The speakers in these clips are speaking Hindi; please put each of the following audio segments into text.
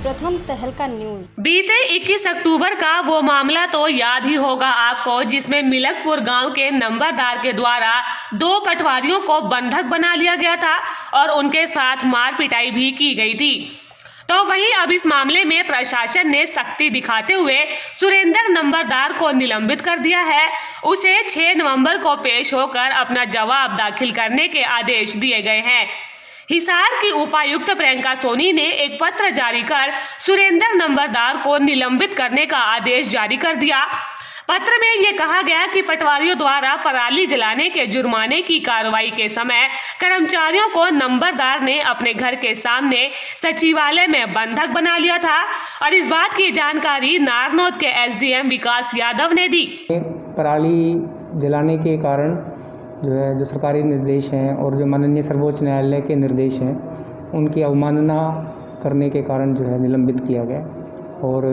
प्रथम तहलका न्यूज। बीते 21 अक्टूबर का वो मामला तो याद ही होगा आपको, जिसमें मिलकपुर गांव के नंबरदार के द्वारा 2 पटवारियों को बंधक बना लिया गया था और उनके साथ मार पिटाई भी की गई थी। तो वहीं अब इस मामले में प्रशासन ने सख्ती दिखाते हुए सुरेंद्र नंबरदार को निलंबित कर दिया है। उसे 6 नवंबर को पेश होकर अपना जवाब दाखिल करने के आदेश दिए गए हैं। हिसार की उपायुक्त प्रियंका सोनी ने एक पत्र जारी कर सुरेंद्र नंबरदार को निलंबित करने का आदेश जारी कर दिया। पत्र में ये कहा गया कि पटवारियों द्वारा पराली जलाने के जुर्माने की कार्रवाई के समय कर्मचारियों को नंबरदार ने अपने घर के सामने सचिवालय में बंधक बना लिया था और इस बात की जानकारी नारनौद के एसडीएम विकास यादव ने दी। पराली जलाने के कारण जो सरकारी निर्देश हैं और जो माननीय सर्वोच्च न्यायालय के निर्देश हैं उनकी अवमानना करने के कारण निलंबित किया गया और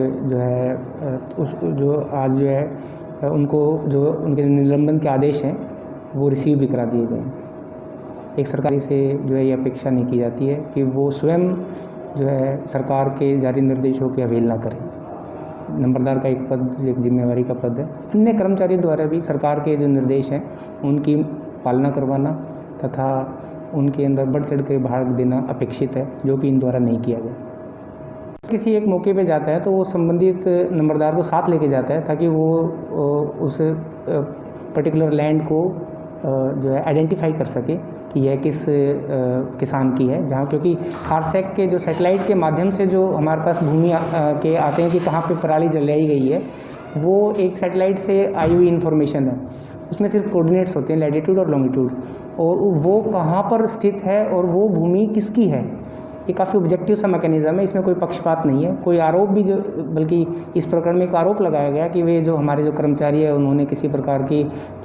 आज उनको उनके निलंबन के आदेश हैं वो रिसीव भी करा दिए गए। एक सरकारी से ये अपेक्षा नहीं की जाती है कि वो स्वयं सरकार के जारी निर्देशों की अवहेलना करें। नंबरदार का एक पद एक जिम्मेवारी का पद है। अन्य कर्मचारियों द्वारा भी सरकार के जो निर्देश हैं उनकी पालना करवाना तथा उनके अंदर बढ़ चढ़ कर भाग देना अपेक्षित है, जो कि इन द्वारा नहीं किया गया। किसी एक मौके पे जाता है तो वो संबंधित नंबरदार को साथ लेके जाता है ताकि वो उस पर्टिकुलर लैंड को आइडेंटिफाई कर सके कि यह किस किसान की है, जहाँ क्योंकि खारसेक के जो सैटेलाइट के माध्यम से जो हमारे पास भूमि के आते हैं कि कहाँ पे पराली जलाई गई है, वो एक सैटेलाइट से आई हुई इन्फॉर्मेशन है। उसमें सिर्फ कोऑर्डिनेट्स होते हैं, लैटिट्यूड और लॉन्गिट्यूड, और वो कहाँ पर स्थित है और वो भूमि किसकी है। ये काफ़ी ऑब्जेक्टिव सा मैकेनिज़्म है, इसमें कोई पक्षपात नहीं है। कोई आरोप भी बल्कि इस प्रकरण में एक आरोप लगाया गया कि वे हमारे जो कर्मचारी है उन्होंने किसी प्रकार की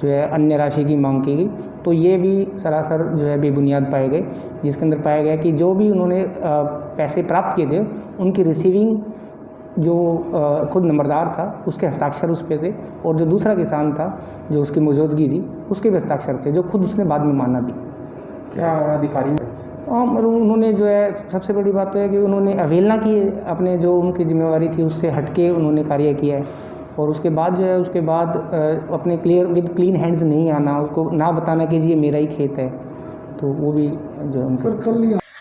अन्य राशि की मांग की गई, तो ये भी सरासर बेबुनियाद पाए गए, जिसके अंदर पाया गया कि जो भी उन्होंने पैसे प्राप्त किए थे उनकी रिसीविंग खुद नंबरदार था उसके हस्ताक्षर उस पे थे, और जो दूसरा किसान था जो उसकी मौजूदगी थी उसके भी हस्ताक्षर थे, जो खुद उसने बाद में माना भी। क्या अधिकारी उन्होंने सबसे बड़ी बात तो है कि उन्होंने अवहेलना की, अपने जो उनकी जिम्मेवारी थी उससे हटके उन्होंने कार्य किया है, और उसके बाद उसके बाद अपने क्लीन हैंड्स नहीं आना, उसको ना बताना कि ये मेरा ही खेत है, तो वो भी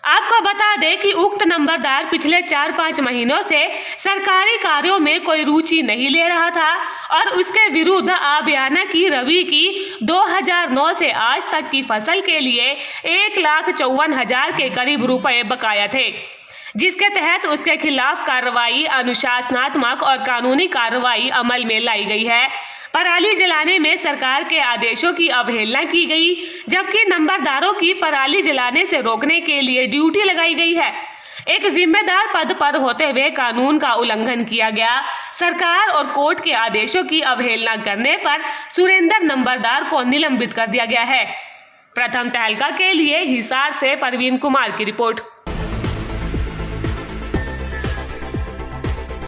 आपको बता दें कि उक्त नंबरदार पिछले 4-5 महीनों से सरकारी कार्यों में कोई रुचि नहीं ले रहा था और उसके विरुद्ध आबियाना की रवि की 2009 से आज तक की फसल के लिए 1,54,000 के करीब रुपए बकाया थे, जिसके तहत उसके खिलाफ कार्रवाई, अनुशासनात्मक और कानूनी कार्रवाई अमल में लाई गई है। पराली जलाने में सरकार के आदेशों की अवहेलना की गई, जबकि नंबरदारों की पराली जलाने से रोकने के लिए ड्यूटी लगाई गई है। एक जिम्मेदार पद पर होते हुए कानून का उल्लंघन किया गया। सरकार और कोर्ट के आदेशों की अवहेलना करने पर सुरेंद्र नंबरदार को निलंबित कर दिया गया है। प्रथम तहलका के लिए हिसार से परवीन कुमार की रिपोर्ट।